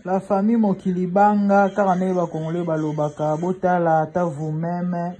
La famille Mokilibanga, Karaneba Congolais Balobaka, Botala, ta vous-même,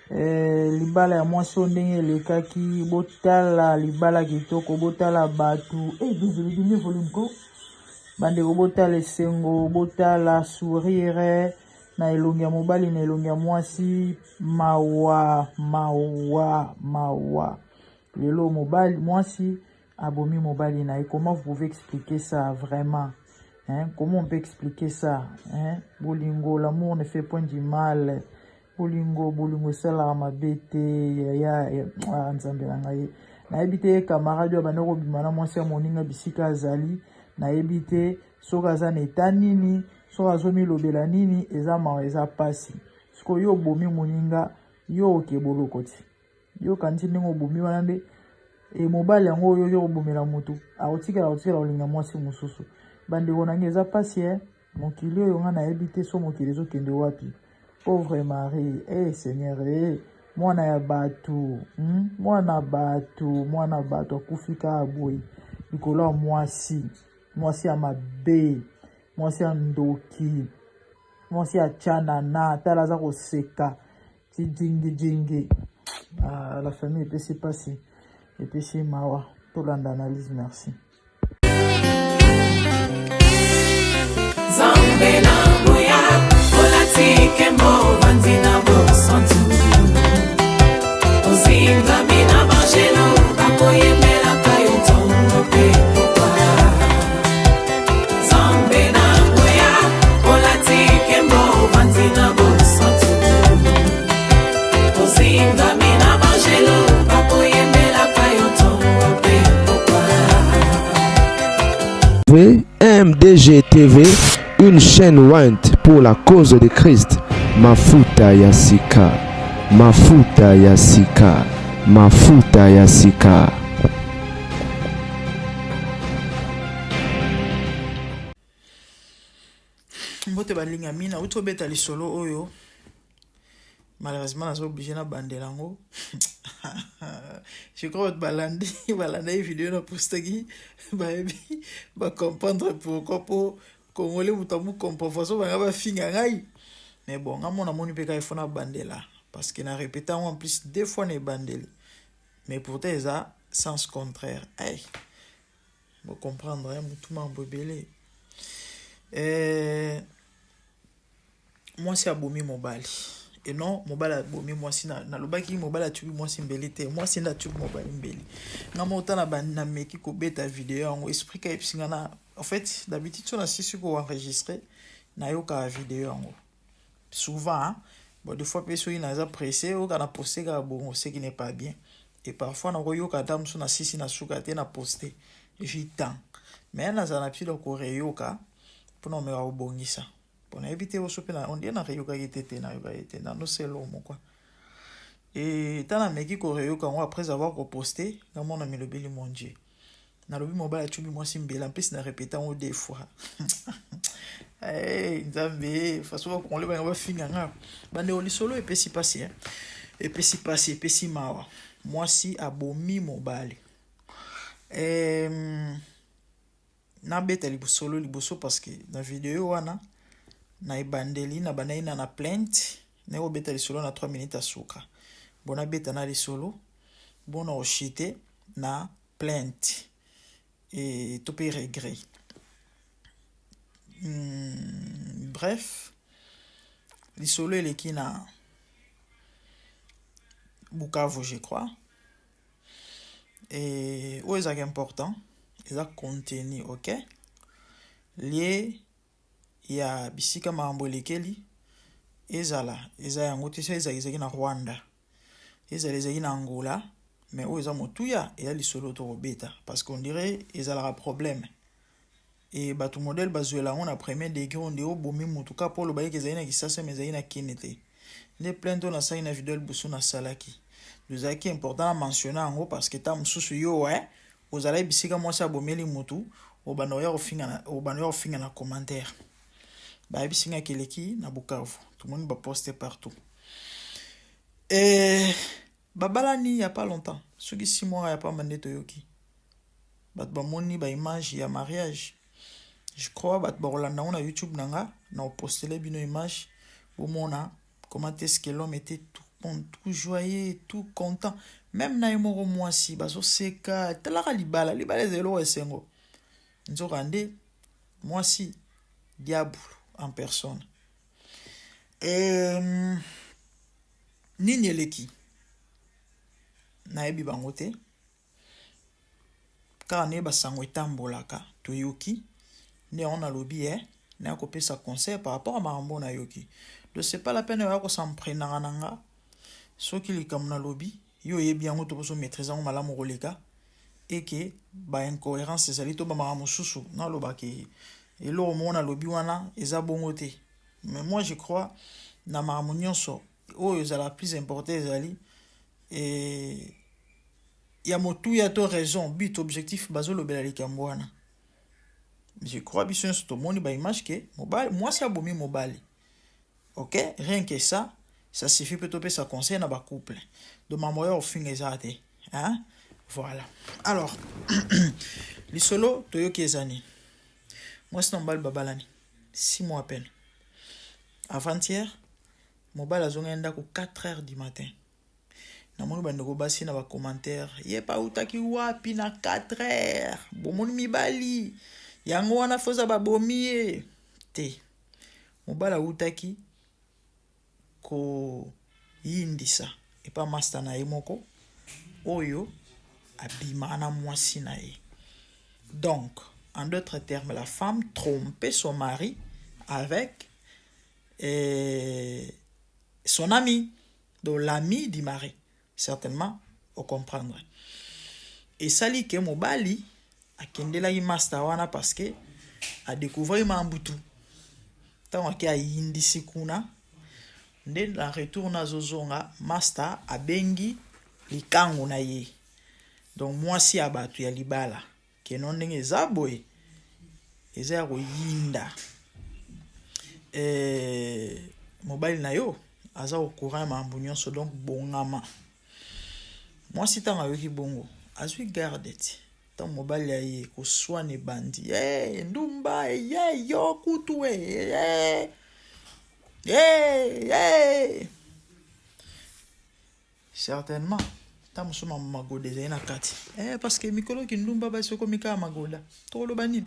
Libala ya mwasi ndenge lekaki, Botala, Libala Kitoko, Botala Batu, désolé, diminuez volume ko. Bandeko Botala Sengo, Botala Sourire, na elongi ya mobali, na elongi ya mwasi, mawa. Lelo mobali, mwasi, abomi mobali na. Et comment vous pouvez expliquer ça vraiment? Hein? Comment on peut expliquer ça? Hein? Bolingo, l'amour ne fait point du mal. Bolingo, sala mabete, nzambe na ngai. Na ebite camarade banoko bimana mwasi ya moninga bisika azali. Na ebite soka za neta nini, soka zomi lobela nini, eza mawa eza pasi. Siko yo bomi moninga, yo oke bolokoti. Yo kanti ndenge bomi wana nde e mobali yango yo bomela mutu. Aotikela olinga mwasi mususu. Bande wonange eza pasi mokili oyo nga na ebite so mokili ezokende wapi. Pauvre Marie, Seigneur, mwana ya batu, mwana batu akufika aboyi. Likolo mwasi ya mabe, mwasi ya ndoki, mwasi ya chanana, tala za koseka, jingi. La famille epesi pasi, epesi mawa. Tolanda analyse, merci. Zambe na boya, olatike mo vanzina bo santu. Ozinga mina bangelo, bakoye mela kayo tongo pe popa. Zambe na boya, olatike mo vanzina bo santu. Ozinga mina bangelo, bakoye mela kayo tongo pe popa. MDG TV, une chaîne Wint pour la cause de Christ. Mafuta Yasika. Mbote balinga mina utobeta lisolo oyo. Malheureusement nazo obligé na bandelango. Je crois que balanda vidéo na postaki ba comprendre pourquoi pour Congolais mutamu comprendre façon ba finga ngai. Mais bon, ngamo na moni peka ifona bandela parce que na répété en plus deux fois ne bandeli. Mais pourtant ça sens contraire. Hey. Vous comprendre mutu mambo belé. Moi c'est abomi mobali. Et non, mobile abomi moi si na lobaki mobile atubi moi si mbelite. Moi si na tubi mobile mbeli. Ngamo tana na meki ko beta vidéo en esprit ka epsinga na. En fait, d'habitude on a si ko enregistrer na yo ka vidéo en. Souvent, hein? Bon, des fois, personne n'a pressé ou qu'on a posté bon, ce qui n'est pas bien. Et parfois, on a eu qu'à dame son assisi na soukate na posté. Vite. Mais on a un appui de Koreyoka pour nous mettre au bon ça. Pour éviter au souper, on dit na Ryoka qui était na no c'est l'homme quoi. Et tant la meki Koreyoka après avoir reposté, dans mon ami le beli mon Dieu. Na lobi mobile tubi moi simbela en plus na répéter en deux fois. Hey, Nzambe, façon qu'on le va finir nga. Bande oli solo epesi passer. Epesi passer, epesi mawa. Moi si abomi mobile. Na beta liboso parce que na vidéo wana na ibandeli na banaina na plainte na o beta solo na 3 minutes asuka. Bona beta na solo. Bona oshite na plainte. Et tout peut regret. Bref, l'isolo est qui na Bukavu, je crois. Et où est-ce important? Ils ont contenu, ok? Lié, il y a bisika mambo lekeli. Ezala, yango tese ezaki na Rwanda. Ezaki na Angola, mais où est-ce motuya et a l'isolo to beta parce qu'on dirait ezala un problème. Et batu modèle bazuela on a premier degré on dit bomi mutuka pour le baye kezina kisasa mezaina kinete. Les plaintes on a ça une vidéo busu na salaki. Nous a qui important à mentionner en gros parce que ta mususu yo aux allez bisika moi ça bomeli mutu au banoya au finga na commentaire. Ba bisinga keleki na Bukavu. Tout le monde va poster partout. Et babalani il y a pas longtemps. Ceux qui 6 mois il y a pas mandé toyoki. Bat ba moni ba image ya mariage. Je crois que on a YouTube nanga, na posté les bino images, pour mona comment est-ce que l'homme était tout bon, tout joyeux, tout content. Même na imoro moi si bazo seka, tala libala zelo esengo. Nzo rande moi si diable en personne. Nini eleki na ebi bangote car ne basango etambolaka toyoki ne on a lobby na kopesa conseil par rapport à marambo na yoki. Donc c'est pas la peine de s'en prendre nanga soki likam na lobby yo yebi yango to boso maîtriser ngo malamu koleka et que ba incohérence ezali to ba marambo susu na lobaki elo mona lobby wana eza bongote. Mais moi je crois na marambo nyonso oyo ezala plus important ezali et ya motu ya to raison but objectif bazo lobela likambo wana. Je crois biso nyonso tomoni ba image ke mobile moi si abomi mobile. OK, rien que ça suffit peut topé ça conseil na ba couple. De maman au fin ezate, hein? Voilà. Alors lisolo toyoki ezani. Moi c'est nombal babalani 6 mois à peine. Avant-hier mobile azongenda ko 4h du matin. Na moni bandeko basi na ba commentaire, ye pa utaki wapi na 4h. Bomoni mibali. Yango wana foza babomi te. Mobile utaki ko yindisa et pas master na moko oyo abima na mwasi na ye. Donc en d'autres termes la femme trompait son mari avec son ami, donc l'ami du mari certainement au comprendre. Et ça li ke mobali akendela yi master wana parce que a découvert mambutu tant que a yindisi kuna nde la retour na zozonga master abengi likango na ye. Donc moi si abatu ya libala ke non ndenge zaboy eza ko yinda mobile na yo aza au courant mambu nyonso donc bongama. Moi si tanga yoki bongo azui garde ti tant mobile ya ye ko soine bandi ndumba yo kutu certainement tant musoma magoda ezali kati parce que mikolo ki ndumba ba soko mika magoda to lo banini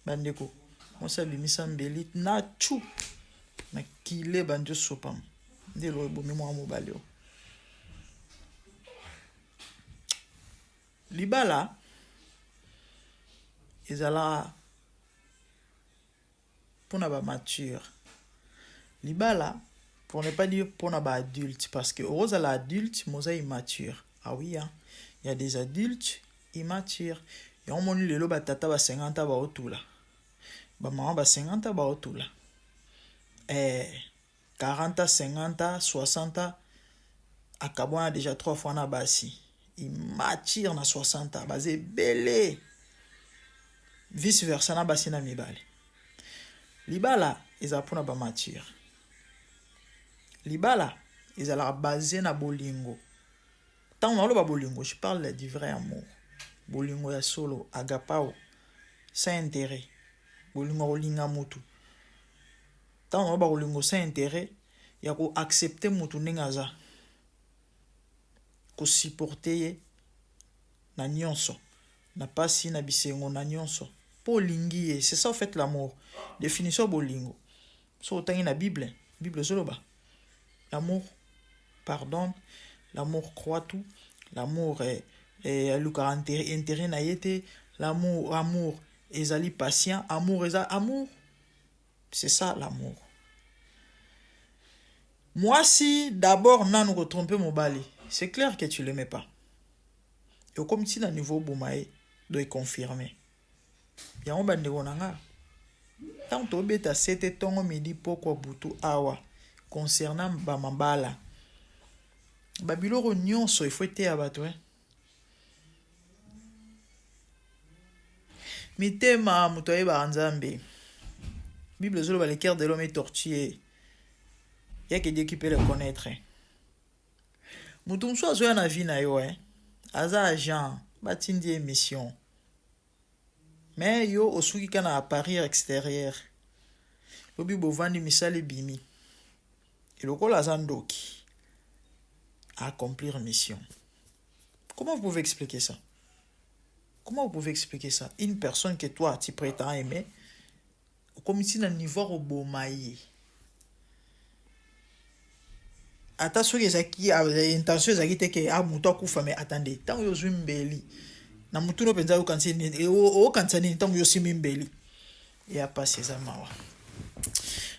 bandeko mosa bimisa mbeli na chu na kile banjo sopam ndelo ebomi mwa mobile yo. Libala ezala pona ba mature. Libala pour ne pas dire pona ba adulte parce que rose à l'adulte moza immature. Ah oui hein. Il y a des adultes immatures. Et on moni lelo ba tata ba 50 ba otula. Ba maman ba 50 ba otula. 40 50 60 akabona déjà 3 fois na basi. Immature na 60 basé belé. Vice versa na basi na mibale. Libala eza pona ba mature. Libala ezala basé na bolingo. Tant on ba bolingo, je parle du vrai amour. Bolingo ya solo agapao sans intérêt. Bolingo olinga mutu. Tant on ba bolingo sans intérêt, ya ko accepter mutu ningaza. Ko supporter na nyonso. Na pasi na bisengo na nyonso. Polingi, c'est ça en fait l'amour. Définition bolingo. So tangi na Bible zoloba. L'amour pardonne, l'amour croit tout, l'amour est intérêt na yete, amour ezali patient, amour. C'est ça l'amour. Moi si d'abord nanu ko tromper mon bali, c'est clair que tu l'aimais pas. Et comme si na niveau bomae doit confirmer. Ya on bande wonanga. Tant to beta 7 tongo midi poko butu awa concernant ba mambala. Babiloro nyonso il faut te abato mitema muto yeba nzambe. Bible zolo ba le cœur de l'homme est tortueux. Il y a que Dieu qui peut le connaître. Mutum so azo na vie na yo aza agent batindi émission. mais yo osuki kana appareil extérieur lobi bovandi misali bimi ilokola zandoki à accomplir mission. Comment vous pouvez expliquer ça? Comment vous pouvez expliquer ça? Une personne que toi tu prétends aimer comme si dans niveau au bomaye ata soki ezaki intention ezaki te ke mutu akufa, mais attendez ntango yo zwi mbeli na mutu no penza okanisi nini okanisa nini ntango yo simi mbeli ya pasi eza mawa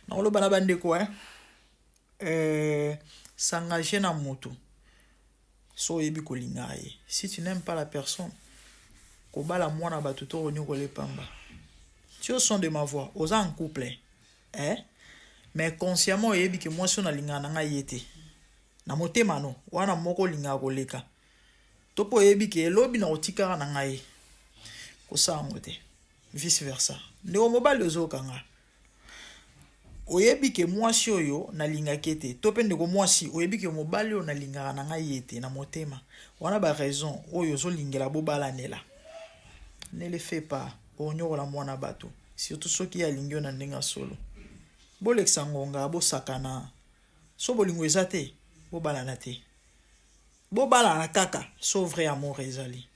na oloba na bandeko s'engager na mutu so oyebi kolinga ye. Si tu n'aimes pas la personne kobala mwana bato to onyo kolepamba tu es au son de ma voix oza en couple mais consciemment oyebi ke mwasi oyo nalinga na ngai ye te na motema no wana moko linga koleka to po oyebi ke elobi na otikaka na ngai kosango te vice versa ndeko mobali ozokanga oyebi ke mwasi oyo nalingaki te to pe ndeko mwasi oyebi ke mobali oyo nalingaka na ngai ye te na motema wana ba raison oyo ozolingela bobalanela ne le fais pas onyokola mwana bato surtout soki alingi yo na ndenga solo bolekisa ngonga bosakana so bolingo eza te bobalana te bobalana kaka so vrai amour ezali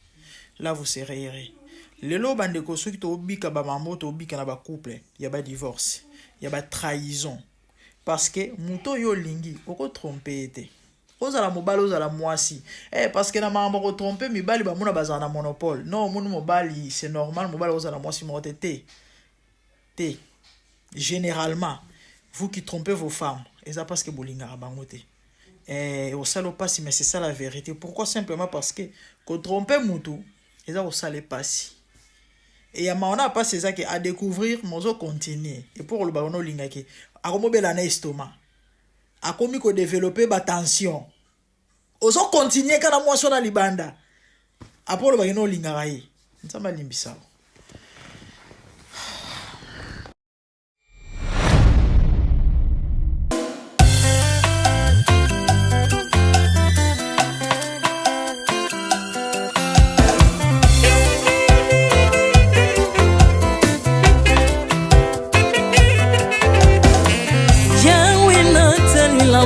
là vous serez heureux. Lelo bandeko soki to obika ba mambo to obika na ba couple ya ba divorce ya ba trahison parce que muto yo lingi oko tromper te ozala mobali ozala mwasi parce que na mambo ko tromper mibali ba muna bazana na monopole non munu mobali c'est normal mobali ozala mwasi mote te généralement vous qui trompez vos femmes et ça parce que bolinga bango te au salo passe, mais c'est ça la vérité. Pourquoi? Simplement parce que quand tromper mutu et ça au sale passe et ya maona pas c'est ça qui à découvrir mozo continuer et pour le barono lingaki a comme belana estomac a comme ko développer ba tension ozo continuer kana moi so na libanda a pour le barono lingarai nsamba limbisa.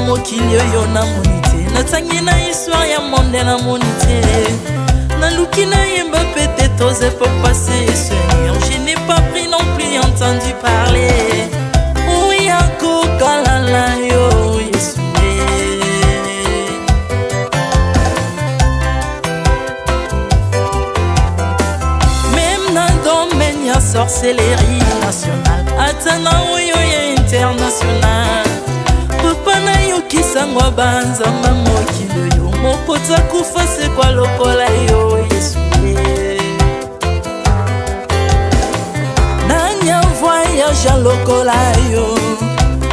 mokili oyo namoni te natangi na histoire ya monde namoni te naluki nayemba pete toze pour passer Seigneur, je n'ai pas pris non plus entendu parler oya kokalala yo Yesu même na domaine ya sorcellerie nationale atana oyo ya international papa na yo kisangwa banzamba mokili yo mopota kufa se kwa lokola yo Yesu nanya voyage lokola yo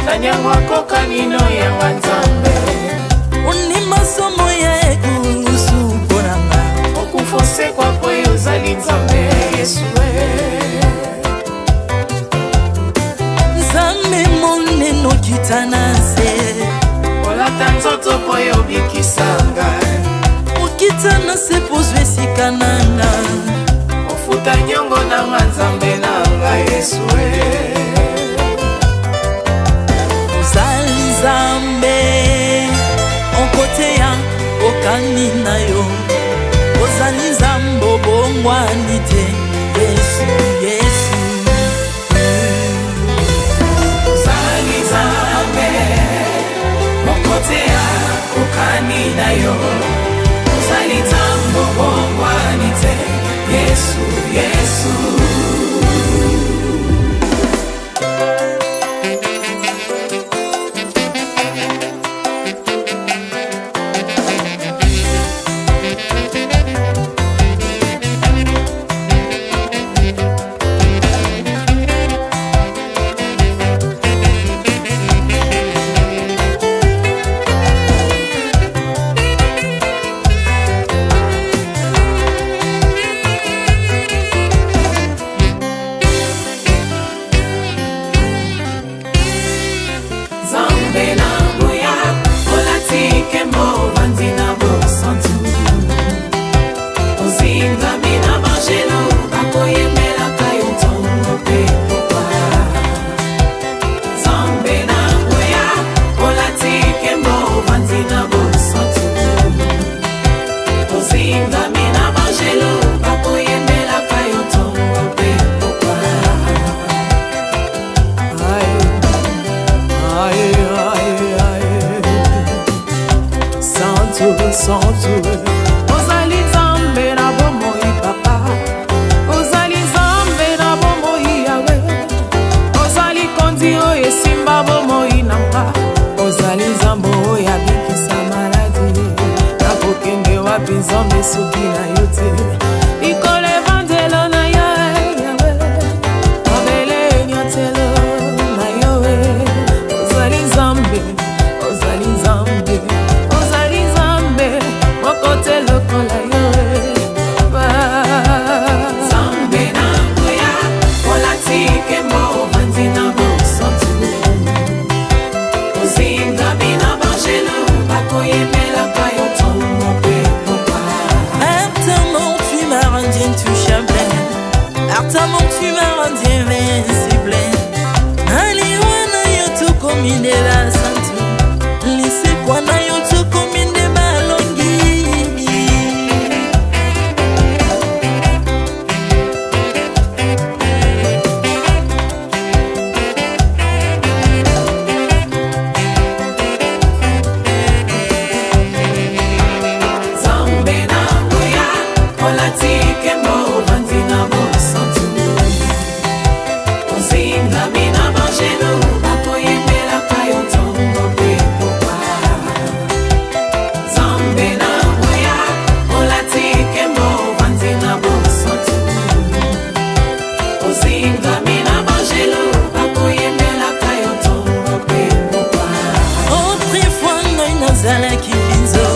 nanya wakoka nino ya wanzambe oni masomo ya ekusu konanga okufose kwa poyo zali nzambe Yesu nzambe moneno kitanase olata nzoto poyo bikisanga okitana se pozwe sikananga ofuta nyongo na nzambe nanga Yesu ozali nzambe onkote ya okani na yo ozali nzambe obongwani te Yesu Yesu ozali nzambe onkote ya okani na yo ozali nzambe obongwani te Yesu Yesu bosantu ozali nzambe na bomoi papa ozali nzambe na bomoi yawe ozali kondi oyo esimba bomoi na nga ozali nzambe oyo abikisa maladi nakokende wapi nzambe soki na yo te likolo evangelo na yo yawe mabele nyotelo na yo ozali nzambe ozali nzambe ozali nzambe moko te lokola yo nzambe na ngoya olatike mo ovandi na bosantu ozingami na bangelo bakoyemelaka yo ntongo mpe popa Ardemment tu m'as rendu intouchable, ardemment tu m'as rendu invincible. Aliwana yo tokominde la santu, lisekwana yo tokominde balongi. nzambe na ngoya olatike mo ovandi na bosantu ozingami na bangelo bakoyemelaka yo ntongo mpe popa nzambe na ngoya olatike mo ovandi na bosantu ozingami na bangelo bakoyemelaka yo ntongo mpe popa Autrefois ngai nazalaki binzo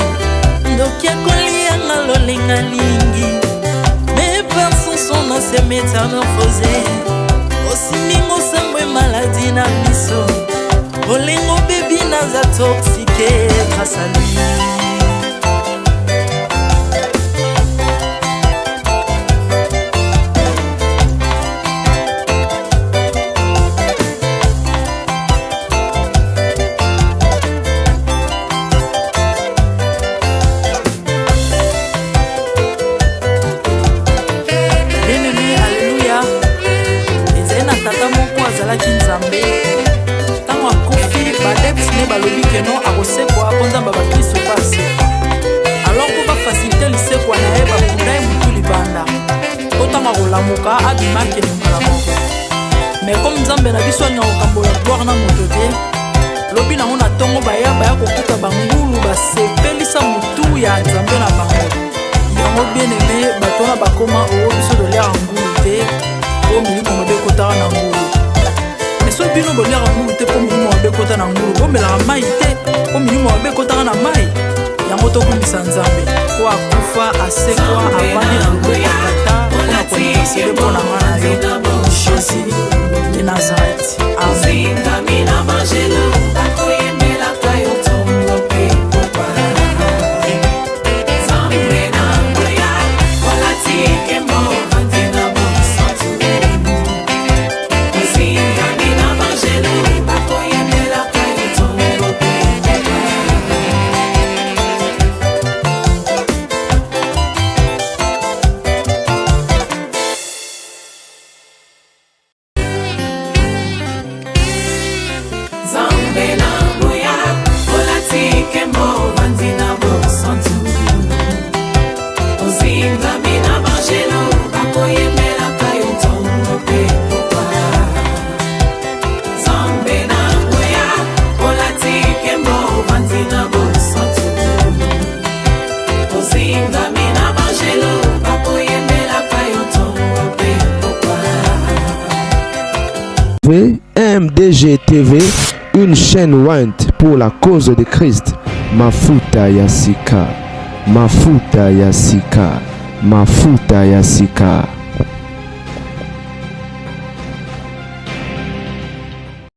ndoki akolianga lolenga lingi mais par son son se métamorphosé osimingo sangwe maladi na miso olengo bebi naza toxique grâce à lui. Bien-aimé, alléluia. ezali na tata moko azalaki nzambe ntango akufi badeptine balobi keno akosekwa po nzambe bakristo mpo asekwa alors mpo bafasilite lisekwa na ye bakunda ye motu libanda po ntango akolamuka abimaki elingala moko me komi nzambe na biso alinga kokambola gloire na moto te lobi nango na ntongo baya kokuta bangulu basepelisa motu ya nzambe na bango yango bien-aimé bato wana bakoma oyo biso toliaka ngulu te po milimo mabe ekotaka na ngulu mais so bino boliaka ngulu te po milimo mabe ekota na ngulu bomelaka mai te po milimo mabe ekotaka na mai yango tokumisa nzambe po akufa asekwa avandi na loboko ya tata mpona konikasele mpo na nga na yo jésus de nazareth amen ozingami na bangelo bakoyemelaka yo ntongo mpe popa nzambe na ngoya olatike mo ovandi na bosantu ozingami na bangelo bakoyemelaka yo ntongo mpe nzambe na ngoya olatike mo ovandi na bosantu ozingami na bangelo bakoyemelaka yo ntongo mpe popa nzambe na ngoya olatike mo ovandi na bosantu ozingami na bangelo bakoyemelaka yo ntongo mpe popa MDG TV, une chaîne Wint pour la cause de Christ. Mafuta ya Sika, Mafuta ya Sika, Mafuta ya Sika.